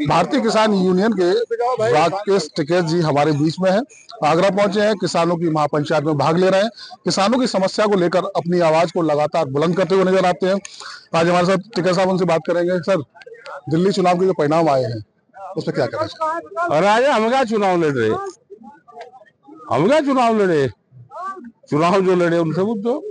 भारतीय किसान यूनियन के राकेश टिकैत जी हमारे बीच में हैं। आगरा पहुंचे हैं, किसानों की महापंचायत में भाग ले रहे हैं। किसानों की समस्या को लेकर अपनी आवाज को लगातार बुलंद करते हुए नजर आते हैं। आज हमारे साथ टिकैत साहब, उनसे बात करेंगे। सर, दिल्ली चुनाव के जो परिणाम आए हैं उस पर क्या कहना? और आज हम क्या चुनाव लड़ रहे, हम क्या चुनाव लड़े, चुनाव जो लड़े उनसे पूछो।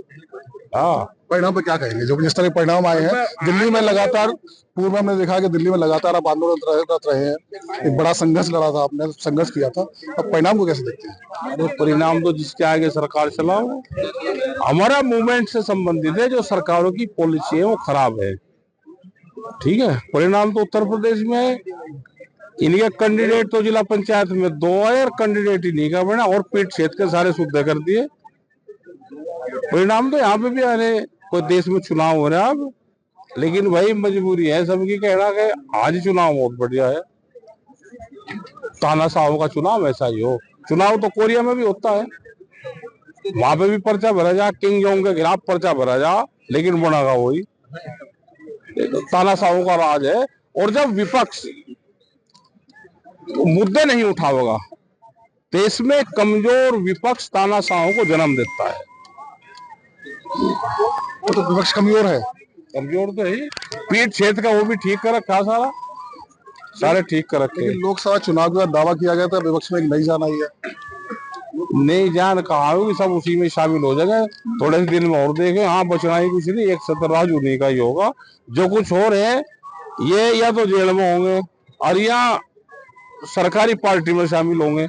हाँ, परिणाम पे क्या कहेंगे? जो जिस तरह के परिणाम आए हैं दिल्ली में, लगातार पूर्व हमने देखा कि दिल्ली में लगातार आप आंदोलनरत रहे हैं, एक बड़ा संघर्ष लड़ा था, आपने संघर्ष किया था, अब परिणाम को कैसे देखते हैं? तो परिणाम तो जिसके आगे सरकार चलाओ। हमारा मूवमेंट से संबंधित है, जो सरकारों की पॉलिसी है वो खराब है। ठीक है, परिणाम तो उत्तर प्रदेश में है। इनके कैंडिडेट तो जिला पंचायत में 2 है और कैंडिडेट इन्हीं का बना, और पीठ क्षेत्र के सारे शुद्ध कर दिए। परिणाम तो यहाँ पे भी आ रहे, कोई देश में चुनाव हो रहा है अब, लेकिन भाई मजबूरी है सबकी कहना कि आज चुनाव बहुत बढ़िया है। तानाशाहों का चुनाव ऐसा ही हो। चुनाव तो कोरिया में भी होता है, वहां पे भी पर्चा भरा जा, किंग जोंग के खिलाफ पर्चा भरा जा, लेकिन बनेगा वही। तानाशाहों का राज है। और जब विपक्ष मुद्दे नहीं उठावेगा, देश में कमजोर विपक्ष तानाशाहों को जन्म देता है। तो विपक्ष कमजोर है, कमजोर तो है। पीठ क्षेत्र का वो भी ठीक कर रखा, सारे ठीक कर रखे। लेकिन लोकसभा चुनाव के बाद दावा किया गया था विपक्ष में एक नई जान आई है। नई जान कहा होगी, सब उसी में शामिल हो जाएंगे। थोड़े से दिन में और देखें। हाँ, बचना ही कुछ नहीं, एक सतराज उन्हीं का ही होगा। जो कुछ हो रहे हैं ये या तो जेल में होंगे और या सरकारी पार्टी में शामिल होंगे।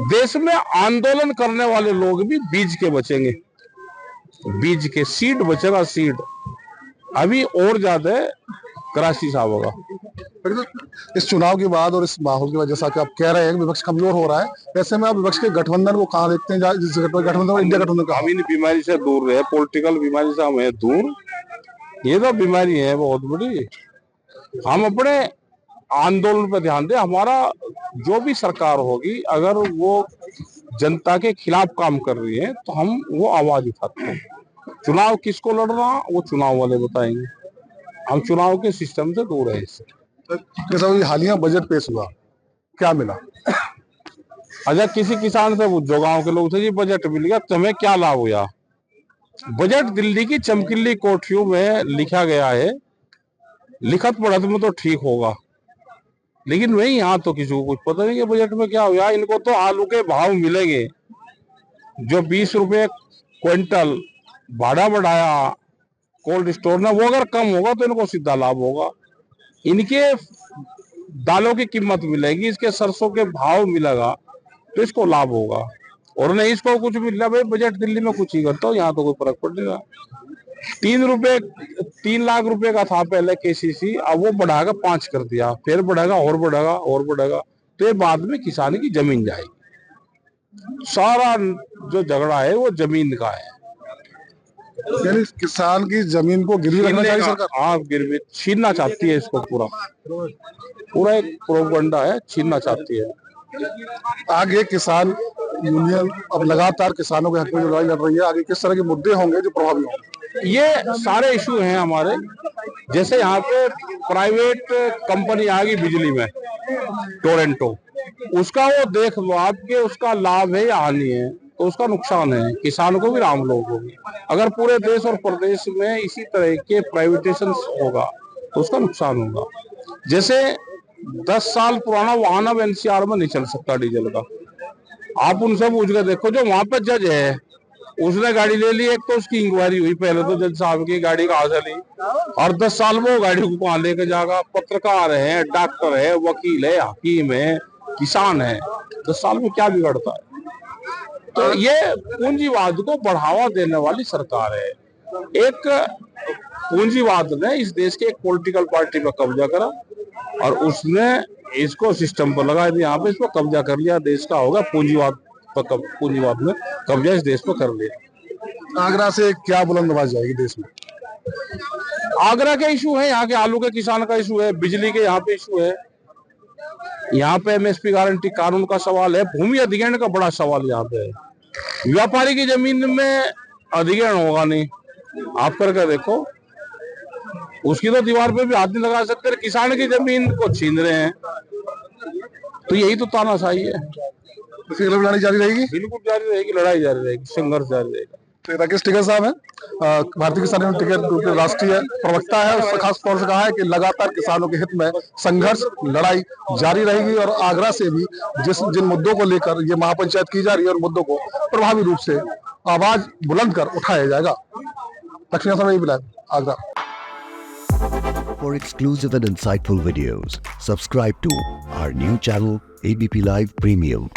देश में आंदोलन करने वाले लोग भी बीज के बचेंगे, बीज के सीड बचेगा, सीड। अभी और ज्यादा कराची साहब होगा। इस चुनाव के बाद और इस माहौल की वजह से आप कह रहे हैं कि विपक्ष कमजोर हो रहा है, ऐसे में आप विपक्ष के गठबंधन को कहाँ देखते हैं? जिस गठबंधन, इंडिया गठबंधन का हम इन बीमारी से दूर रहे, पॉलिटिकल बीमारी से हम है दूर। ये तो बीमारी है बहुत बड़ी। हम अपने आंदोलन पर ध्यान दें। हमारा जो भी सरकार होगी, अगर वो जनता के खिलाफ काम कर रही है तो हम वो आवाज उठाते हैं। चुनाव किसको लड़ना वो चुनाव वाले बताएंगे। हम चुनाव के सिस्टम से दूर है। इससे जैसा हालिया बजट पेश हुआ, क्या मिला? अच्छा, किसी किसान से पूछो, गांव के लोग से, जी बजट मिल गया, तुम्हें क्या लाभ हुआ? बजट दिल्ली की चमकीली कोठियों में लिखा गया है, लिखत पढ़त में तो ठीक होगा, लेकिन वही यहाँ तो किसी को कुछ पता नहीं कि बजट में क्या हुआ। इनको तो आलू के भाव मिलेंगे, जो 20 रुपए क्विंटल भाड़ा बढ़ाया कोल्ड स्टोर ने, वो अगर कम होगा तो इनको सीधा लाभ होगा। इनके दालों की कीमत मिलेगी, इसके सरसों के भाव मिलेगा तो इसको लाभ होगा। और नहीं इसको कुछ मिल रहा, भाई बजट दिल्ली में कुछ ही करता हो, यहाँ तो कोई फर्क पड़ेगा। 3 लाख रुपए का था पहले केसीसी, अब वो बढ़ाकर 5 कर दिया, फिर बढ़ेगा और बढ़ेगा और बढ़ेगा, तो ये बाद में किसान की जमीन जाएगी। सारा जो झगड़ा है वो जमीन का है। यानी किसान की जमीन को गिरवी रखना चाहिए सरकार? हाँ, गिरवी छीनना चाहती है इसको, पूरा एक प्रोपगंडा है, छीनना चाहती है। आगे किसान यूनियन अब लगातार किसानों के हक में लड़ाई लड़ रही है, आगे किस तरह के मुद्दे होंगे जो प्रभावी होंगे? ये सारे इशू हैं हमारे। जैसे यहाँ पे प्राइवेट कंपनी आ गई बिजली में, टोरेंटो, उसका वो देख लो आपके, उसका लाभ है या हानि है, तो उसका नुकसान है किसान को भी, आम लोगों को भी। अगर पूरे देश और प्रदेश में इसी तरह के प्राइवेटाइजेशन होगा तो उसका नुकसान होगा। जैसे 10 साल पुराना वाहन अब एनसीआर में नहीं चल सकता डीजल का। आप उनसे पूछ कर देखो, जो वहां पे जज है उसने गाड़ी ले ली, एक तो उसकी इंक्वायरी हुई पहले तो जज साहब की गाड़ी कहाँ से ली, और 10 साल में वो गाड़ी को कहाँ लेके जाएगा। पत्रकार है, डॉक्टर है, वकील है, हकीम है, किसान है, 10 साल में क्या बिगड़ता है? तो ये पूंजीवाद को बढ़ावा देने वाली सरकार है। एक पूंजीवाद ने इस देश के एक पॉलिटिकल पार्टी पर कब्जा करा और उसने इसको सिस्टम पर लगा दिया, यहाँ पे इसको कब्जा कर लिया, देश का होगा पूंजीवाद। पूंजीवाद ने कब्जा इस देश पर कर लिया। आगरा से क्या बुलंद आवाज जाएगी देश में? आगरा के इशू है, यहाँ के आलू के किसान का इशू है, बिजली के यहाँ पे इशू है, यहाँ पे एमएसपी गारंटी कानून का सवाल है, भूमि अधिग्रहण का बड़ा सवाल यहाँ पे है। व्यापारी की जमीन में अधिग्रहण होगा नहीं, आप करके देखो। उसकी तो दीवार पे भी हाथ नहीं लगा सकते, किसान की जमीन को छीन रहे हैं। तो यही तो तानाशाही है। इसकी लड़ाई जारी रहेगी। बिल्कुल जारी रहेगी, लड़ाई जारी रहेगी, संघर्ष जारी रहेगा। तो राकेश टिकैत साहब हैं, भारतीय किसान यूनियन टिकैत ग्रुप के राष्ट्रीय प्रवक्ता है। उसने खास तौर से कहा है कि लगातार किसानों के हित में संघर्ष लड़ाई जारी रहेगी और आगरा से भी जिन मुद्दों को लेकर ये महापंचायत की जा रही है, उन मुद्दों को प्रभावी रूप से आवाज बुलंद कर उठाया जाएगा। लक्ष्मी समय बिलाय, Agra. For exclusive and insightful videos, subscribe to our new channel ABP Live Premium.